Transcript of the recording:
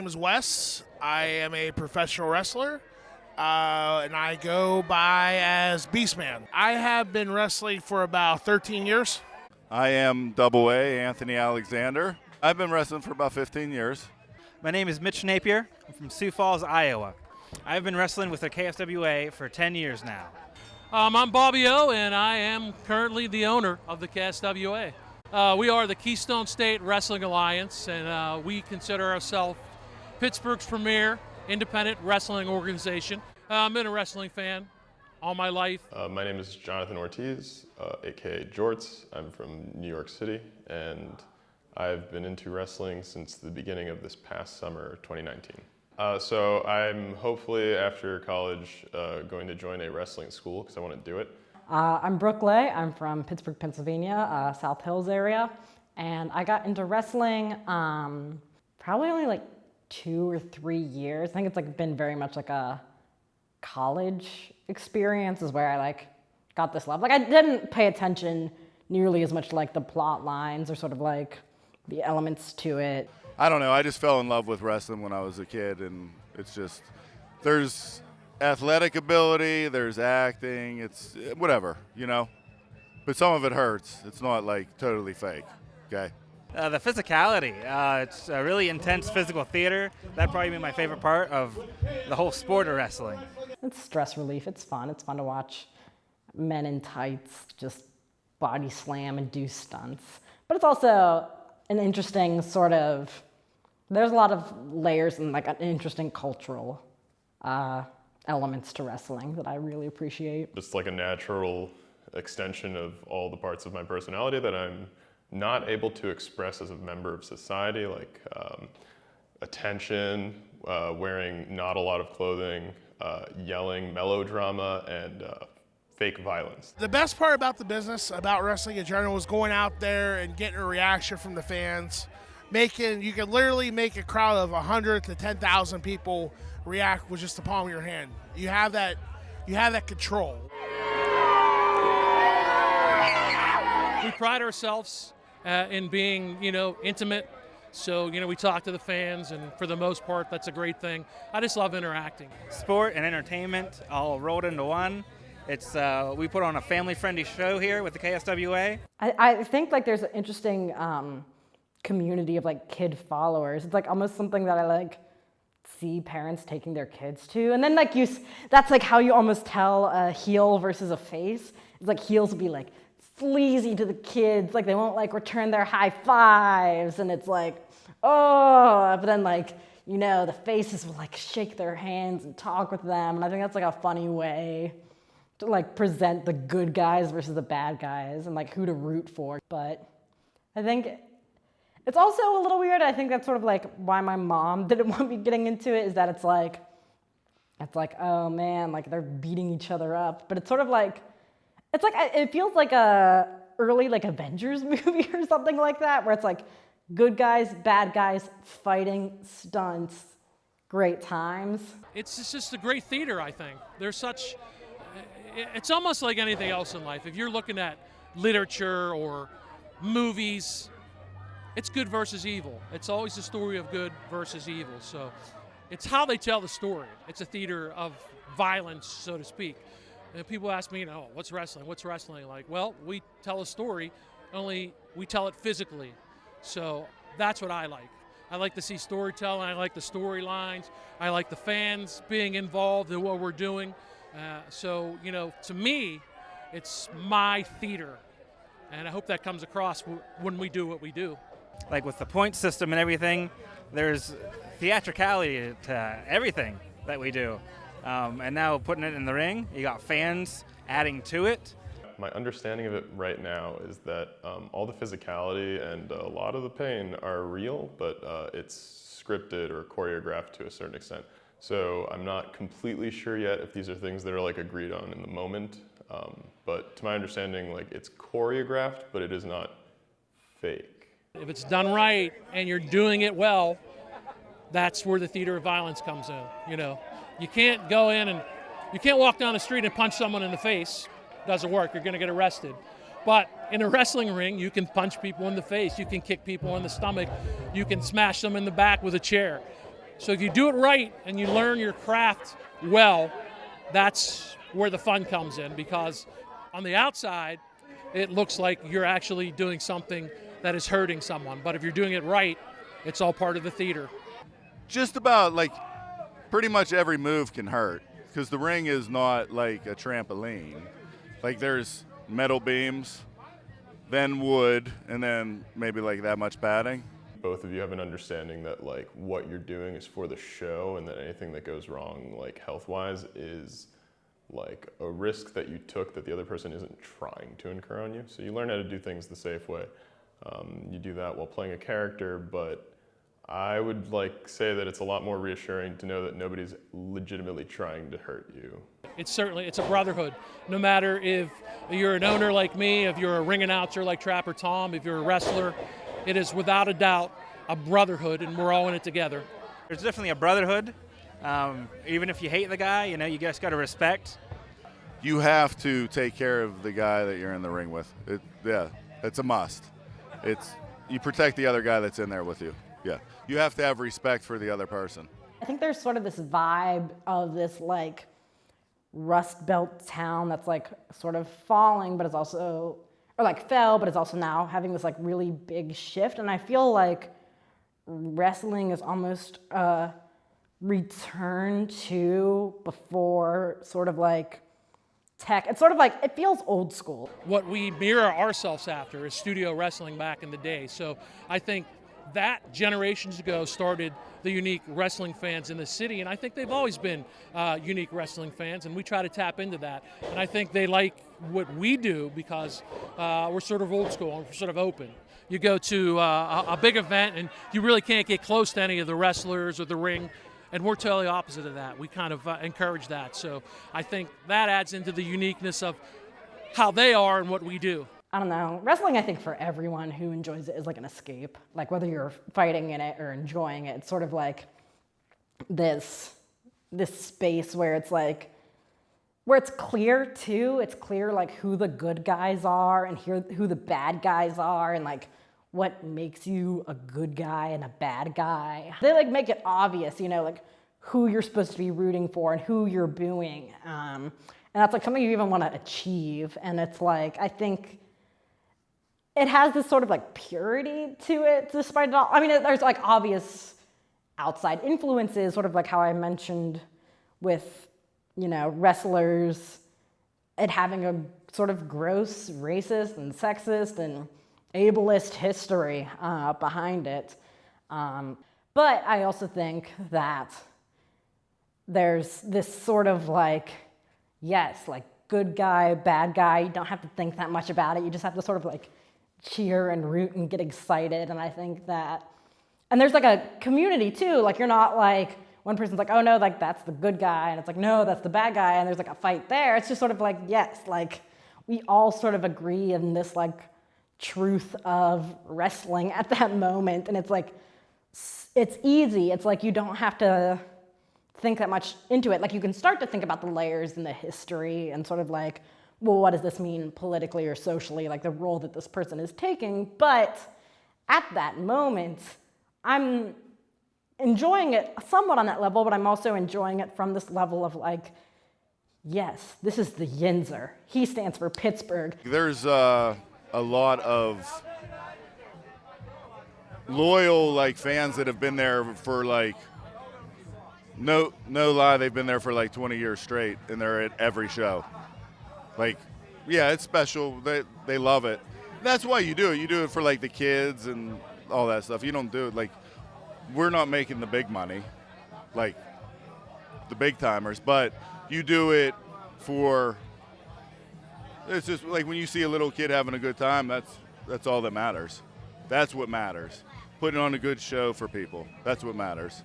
name is Wes. I am a professional wrestler, and I go by as Beastman. I have been wrestling for about 13 years. I am Double A, Anthony Alexander. I've been wrestling for about 15 years. My name is Mitch Napier. I'm from Sioux Falls, Iowa. I've been wrestling with the KSWA for 10 years now. I'm Bobby O, and I am currently the owner of the KSWA. We are the Keystone State Wrestling Alliance, and we consider ourselves Pittsburgh's premier independent wrestling organization. I've been a wrestling fan all my life. My name is Jonathon Ortiz, aka Jortz. I'm from New York City, and I've been into wrestling since the beginning of this past summer, 2019. So I'm hopefully after college going to join a wrestling school because I want to do it. I'm Brooke Ley. I'm from Pittsburgh, Pennsylvania, South Hills area. And I got into wrestling probably only like 2 or 3 years. I think it's been very much like a college experience is where I got this love. I didn't pay attention nearly as much to the plot lines or sort of the elements to it. I don't know, I just fell in love with wrestling when I was a kid, and it's just, there's athletic ability, there's acting, it's whatever, but some of it hurts. It's not totally fake, okay? The physicality, it's a really intense physical theater. That'd probably be my favorite part of the whole sport of wrestling. It's stress relief, it's fun to watch men in tights just body slam and do stunts. But it's also an interesting sort of, there's a lot of layers and an interesting cultural elements to wrestling that I really appreciate. It's like a natural extension of all the parts of my personality that I'm not able to express as a member of society, like attention, wearing not a lot of clothing, yelling, melodrama, and fake violence. The best part about the business, about wrestling in general, is going out there and getting a reaction from the fans. You can literally make a crowd of 100 to 10,000 people react with just the palm of your hand. You have that control. We pride ourselves in being, intimate. So, we talk to the fans, and for the most part, that's a great thing. I just love interacting. Sport and entertainment all rolled into one. It's we put on a family-friendly show here with the KSWA. I think there's an interesting community of kid followers. It's almost something that I see parents taking their kids to, and then that's how you almost tell a heel versus a face. It's heels will be sleazy to the kids, they won't return their high fives, and it's oh, but then the faces will shake their hands and talk with them, and I think that's a funny way to present the good guys versus the bad guys and who to root for. But I think it's also a little weird. I think that's sort of why my mom didn't want me getting into it, is that it's oh man, they're beating each other up. But it's sort of it feels like a early Avengers movie or something like that, where it's good guys, bad guys, fighting, stunts, great times. It's just a great theater, I think. It's almost like anything else in life. If you're looking at literature or movies, it's good versus evil. It's always a story of good versus evil. So it's how they tell the story. It's a theater of violence, so to speak. And people ask me, what's wrestling? What's wrestling like? Well, we tell a story, only we tell it physically. So that's what I like. I like to see storytelling. I like the storylines. I like the fans being involved in what we're doing. So, to me, it's my theater. And I hope that comes across when we do what we do. With the point system and everything, there's theatricality to everything that we do. And now putting it in the ring, you got fans adding to it. My understanding of it right now is that all the physicality and a lot of the pain are real, but it's scripted or choreographed to a certain extent. So I'm not completely sure yet if these are things that are agreed on in the moment. But to my understanding, it's choreographed, but it is not fake. If it's done right and you're doing it well, that's where the theater of violence comes in. You can't go in and you can't walk down the street and punch someone in the face. Doesn't work. You're going to get arrested. But in a wrestling ring, you can punch people in the face. You can kick people in the stomach. You can smash them in the back with a chair. So if you do it right and you learn your craft well, that's where the fun comes in, because on the outside, it looks like you're actually doing something that is hurting someone. But if you're doing it right, it's all part of the theater. Just about, like, pretty much every move can hurt, because the ring is not like a trampoline. Like, there's metal beams, then wood, and then maybe like that much padding. Both of you have an understanding that like what you're doing is for the show, and that anything that goes wrong like health-wise is like a risk that you took that the other person isn't trying to incur on you. So you learn how to do things the safe way. You do that while playing a character, but I would like say that it's a lot more reassuring to know that nobody's legitimately trying to hurt you. It's a brotherhood. No matter if you're an owner like me, if you're a ring announcer like Trapper Tom, if you're a wrestler, it is without a doubt a brotherhood, and we're all in it together. There's definitely a brotherhood. Even if you hate the guy, you just got to respect. You have to take care of the guy that you're in the ring with. It's a must. You protect the other guy that's in there with you. Yeah, you have to have respect for the other person. I think there's sort of this vibe of this like Rust Belt town that's like sort of falling, but it's also, or like fell, but it's also now having this like really big shift. And I feel like wrestling is almost a return to before sort of like tech. It's sort of like, it feels old school. What we mirror ourselves after is studio wrestling back in the day. So I think that generations ago started the unique wrestling fans in the city, and I think they've always been unique wrestling fans, and we try to tap into that. And I think they like what we do because we're sort of old school and we're sort of open. You go to a big event and you really can't get close to any of the wrestlers or the ring, and we're totally opposite of that. We kind of encourage that. So I think that adds into the uniqueness of how they are and what we do. I don't know. Wrestling, I think, for everyone who enjoys it is like an escape. Like whether you're fighting in it or enjoying it, it's sort of like this space where it's like, where it's clear too. It's clear like who the good guys are and who the bad guys are, and like what makes you a good guy and a bad guy. They like make it obvious, like who you're supposed to be rooting for and who you're booing. And that's like something you even want to achieve. And it's like, I think it has this sort of like purity to it, despite it all. I mean, there's like obvious outside influences, sort of like how I mentioned with, wrestlers, it having a sort of gross racist and sexist and ableist history behind it. But I also think that there's this sort of like, yes, like good guy, bad guy, you don't have to think that much about it. You just have to sort of like cheer and root and get excited. And I think that, and there's like a community too. Like you're not like, one person's like, oh no, like that's the good guy. And it's like, no, that's the bad guy. And there's like a fight there. It's just sort of like, yes, like we all sort of agree in this like truth of wrestling at that moment. And it's like, it's easy. It's like you don't have to think that much into it. Like you can start to think about the layers and the history and sort of like, well, what does this mean politically or socially, like the role that this person is taking? But at that moment, I'm enjoying it somewhat on that level, but I'm also enjoying it from this level of like, yes, this is the Yinzer. He stands for Pittsburgh. There's a lot of loyal like fans that have been there for like, no lie, they've been there for like 20 years straight, and they're at every show. Like, yeah, it's special. They love it. That's why you do it. You do it for like the kids and all that stuff. You don't do it like, we're not making the big money, like the big timers, but you do it for, it's just like when you see a little kid having a good time, that's all that matters. That's what matters. Putting on a good show for people. That's what matters.